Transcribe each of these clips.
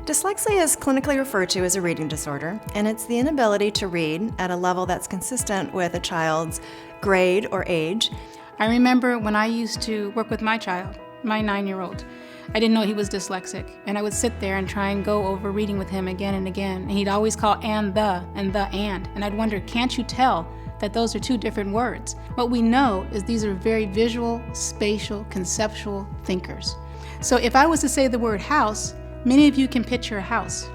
Dyslexia is clinically referred to as a reading disorder, and it's the inability to read at a level that's consistent with a child's grade or age. I remember when I used to work with my child, my 9-year-old. I didn't know he was dyslexic, and I would sit there and try and go over reading with him again and again, and he'd always call and I'd wonder, can't you tell that those are two different words? What we know is these are very visual, spatial, conceptual thinkers. So if I was to say the word house, many of you can picture a house.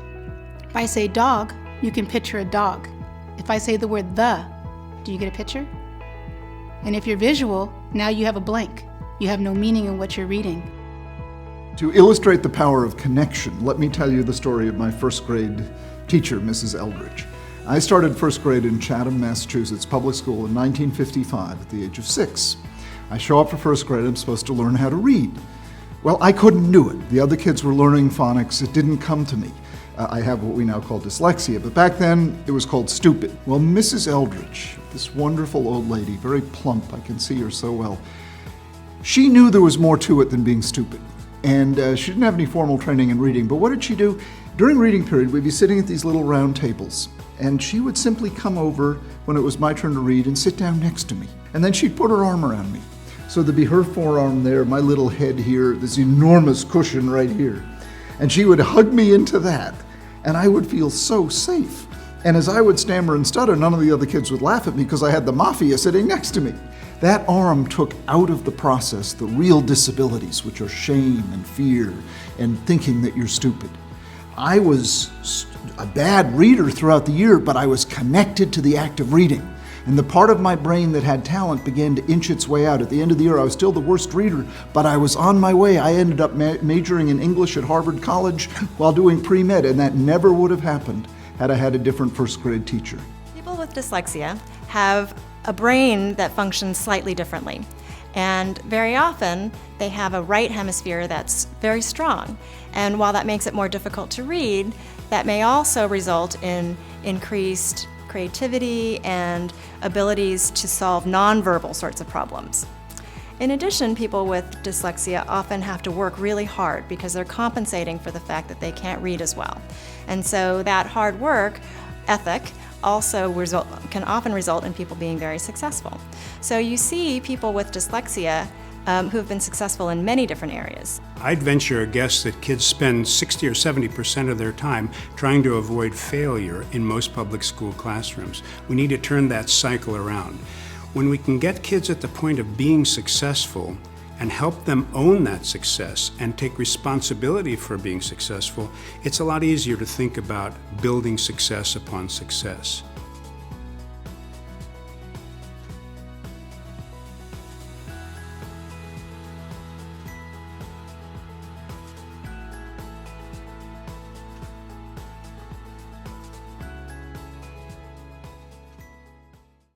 If I say dog, you can picture a dog. If I say the word do you get a picture? And if you're visual, now you have a blank. You have no meaning in what you're reading. To illustrate the power of connection, let me tell you the story of my first grade teacher, Mrs. Eldridge. I started first grade in Chatham, Massachusetts public school in 1955 at the age of 6. I show up for first grade, I'm supposed to learn how to read. Well, I couldn't do it. The other kids were learning phonics. It didn't come to me. I have what we now call dyslexia, but back then it was called stupid. Well, Mrs. Eldridge, this wonderful old lady, very plump, I can see her so well, she knew there was more to it than being stupid. And she didn't have any formal training in reading, but what did she do? During reading period, we'd be sitting at these little round tables, and she would simply come over when it was my turn to read and sit down next to me. And then she'd put her arm around me. So there'd be her forearm there, my little head here, this enormous cushion right here. And she would hug me into that, and I would feel so safe. And as I would stammer and stutter, none of the other kids would laugh at me because I had the mafia sitting next to me. That arm took out of the process the real disabilities, which are shame and fear and thinking that you're stupid. I was a bad reader throughout the year, but I was connected to the act of reading. And the part of my brain that had talent began to inch its way out. At the end of the year, I was still the worst reader, but I was on my way. I ended up majoring in English at Harvard College while doing pre-med, and that never would have happened had I had a different first grade teacher. People with dyslexia have a brain that functions slightly differently. And very often, they have a right hemisphere that's very strong. And while that makes it more difficult to read, that may also result in increased creativity and abilities to solve nonverbal sorts of problems. In addition, people with dyslexia often have to work really hard because they're compensating for the fact that they can't read as well. And so that hard work ethic also can often result in people being very successful. So you see people with dyslexia who have been successful in many different areas. I'd venture a guess that kids spend 60 or 70% of their time trying to avoid failure in most public school classrooms. We need to turn that cycle around. When we can get kids at the point of being successful and help them own that success and take responsibility for being successful, it's a lot easier to think about building success upon success.